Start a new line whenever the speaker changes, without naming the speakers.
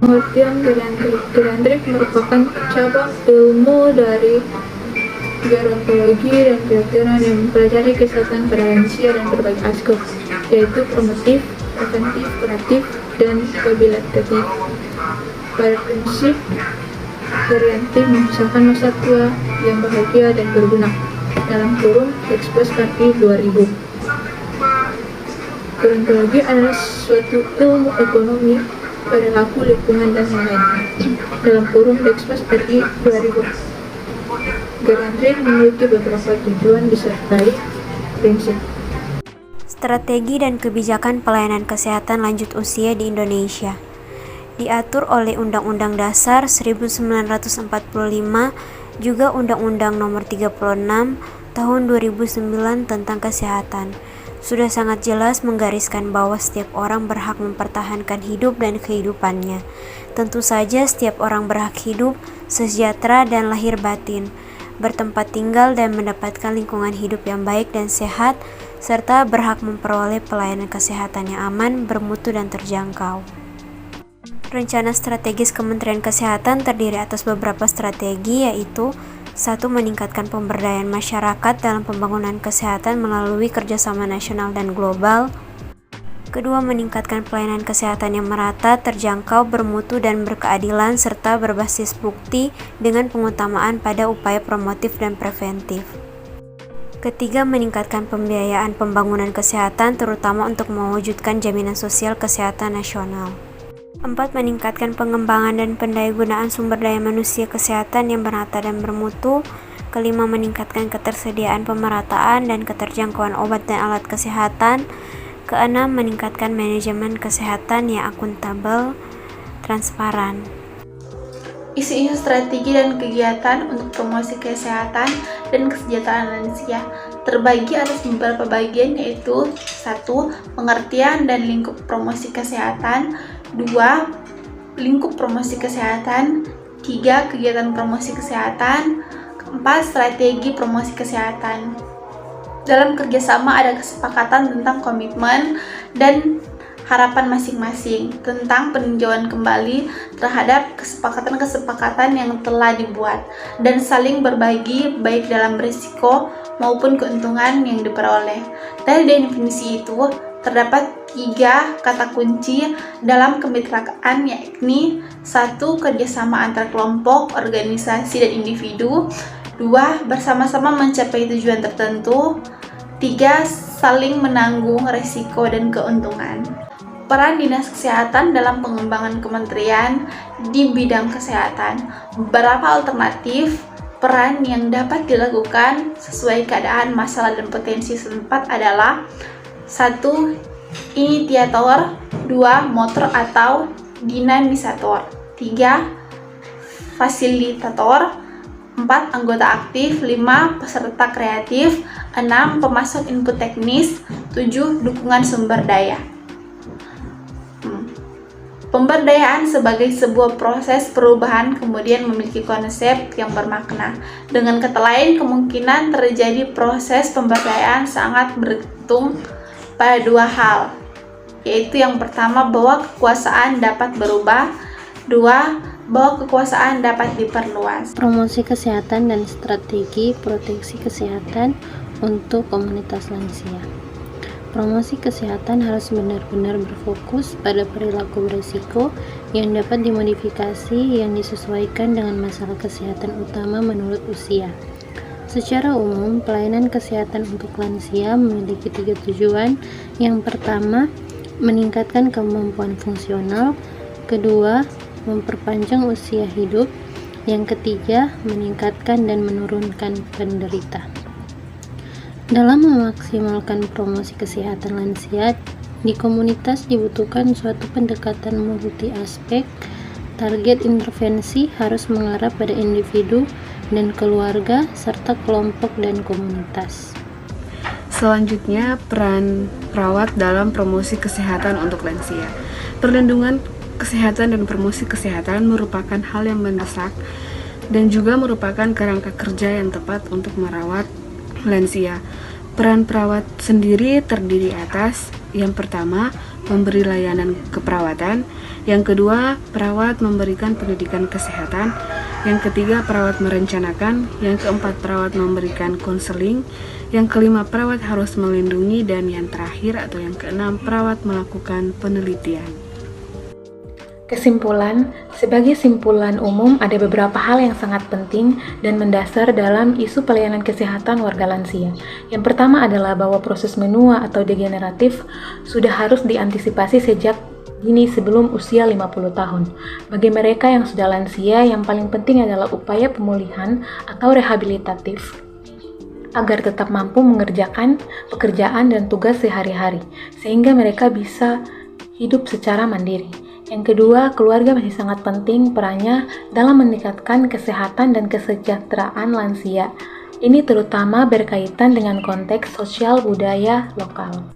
Pengertian geriatrik. Geriatrik merupakan cabang ilmu dari gerontologi dan kedokteran yang mempelajari kesehatan pada lansia dan berbagai aspek, yaitu promotif, preventif, kuratif, dan rehabilitatif. Pada prinsip, geriatrik memisahkan masa tua yang bahagia dan berguna dalam kurung Express RI 2000. Gerontologi adalah suatu ilmu ekonomi, perilaku, lingkungan, dan lain-lain dalam kurung Express RI 2000. Geriatrik memiliki beberapa tujuan disertai prinsip.
Strategi dan kebijakan pelayanan kesehatan lanjut usia di Indonesia diatur oleh Undang-Undang Dasar 1945, juga Undang-Undang Nomor 36 Tahun 2009 tentang Kesehatan. Sudah sangat jelas menggariskan bahwa setiap orang berhak mempertahankan hidup dan kehidupannya. Tentu saja setiap orang berhak hidup, sejahtera dan lahir batin, bertempat tinggal dan mendapatkan lingkungan hidup yang baik dan sehat, serta berhak memperoleh pelayanan kesehatan yang aman, bermutu dan terjangkau. Rencana strategis Kementerian Kesehatan terdiri atas beberapa strategi, yaitu 1. Meningkatkan pemberdayaan masyarakat dalam pembangunan kesehatan melalui kerjasama nasional dan global. 2. Meningkatkan pelayanan kesehatan yang merata, terjangkau, bermutu, dan berkeadilan, serta berbasis bukti dengan pengutamaan pada upaya promotif dan preventif. 3. Meningkatkan pembiayaan pembangunan kesehatan, terutama untuk mewujudkan jaminan sosial kesehatan nasional. 4. Meningkatkan pengembangan dan pendayagunaan sumber daya manusia kesehatan yang merata dan bermutu. 5. Meningkatkan ketersediaan, pemerataan, dan keterjangkauan obat dan alat kesehatan. 6. Meningkatkan manajemen kesehatan yang akuntabel, transparan.
Isu-isu strategi dan kegiatan untuk promosi kesehatan dan kesejahteraan lansia terbagi atas beberapa bagian, yaitu 1. Pengertian dan lingkup promosi kesehatan. 2. Lingkup promosi kesehatan. 3. Kegiatan promosi kesehatan. 4. Strategi promosi kesehatan. Dalam kerjasama ada kesepakatan tentang komitmen dan harapan masing-masing tentang peninjauan kembali terhadap kesepakatan-kesepakatan yang telah dibuat dan saling berbagi baik dalam risiko maupun keuntungan yang diperoleh. Dari definisi itu, terdapat 3 kata kunci dalam kemitraan, yakni 1. Kerjasama antar kelompok, organisasi, dan individu. 2. Bersama-sama mencapai tujuan tertentu. 3. Saling menanggung risiko dan keuntungan. Peran Dinas Kesehatan dalam pengembangan kementerian di bidang kesehatan. Beberapa alternatif peran yang dapat dilakukan sesuai keadaan, masalah, dan potensi setempat adalah 1. Inisiator. 2. Motor atau dinamisator. 3. Fasilitator. 4. Anggota aktif. 5. Peserta kreatif. 6. Pemasok input teknis. 7. Dukungan sumber daya. Pemberdayaan sebagai sebuah proses perubahan kemudian memiliki konsep yang bermakna. Dengan kata lain, kemungkinan terjadi proses pemberdayaan sangat bergantung pada 2 hal, yaitu yang pertama, bahwa kekuasaan dapat berubah. 2. Bahwa kekuasaan dapat diperluas.
Promosi kesehatan dan strategi proteksi kesehatan untuk komunitas lansia. Promosi kesehatan harus benar-benar berfokus pada perilaku berisiko yang dapat dimodifikasi yang disesuaikan dengan masalah kesehatan utama menurut usia. Secara umum, pelayanan kesehatan untuk lansia memiliki 3 tujuan. Yang pertama, meningkatkan kemampuan fungsional. Kedua, memperpanjang usia hidup. Yang ketiga, meningkatkan dan menurunkan penderita. Dalam memaksimalkan promosi kesehatan lansia, di komunitas dibutuhkan suatu pendekatan multi aspek. Target intervensi harus mengarah pada individu dan keluarga, serta kelompok dan komunitas.
Selanjutnya, peran perawat dalam promosi kesehatan untuk lansia. Perlindungan kesehatan dan promosi kesehatan merupakan hal yang mendesak dan juga merupakan kerangka kerja yang tepat untuk merawat lansia. Peran perawat sendiri terdiri atas yang pertama, memberi layanan keperawatan. Yang kedua, perawat memberikan pendidikan kesehatan. Yang ketiga, perawat merencanakan. Yang keempat, perawat memberikan konseling. Yang kelima, perawat harus melindungi. Dan yang terakhir atau yang keenam, perawat melakukan penelitian.
Kesimpulan, sebagai simpulan umum ada beberapa hal yang sangat penting dan mendasar dalam isu pelayanan kesehatan warga lansia. Yang pertama adalah bahwa proses menua atau degeneratif sudah harus diantisipasi sejak dini sebelum usia 50 tahun. Bagi mereka yang sudah lansia, yang paling penting adalah upaya pemulihan atau rehabilitatif agar tetap mampu mengerjakan pekerjaan dan tugas sehari-hari, sehingga mereka bisa hidup secara mandiri. Yang kedua, keluarga masih sangat penting perannya dalam meningkatkan kesehatan dan kesejahteraan lansia. Ini terutama berkaitan dengan konteks sosial budaya lokal.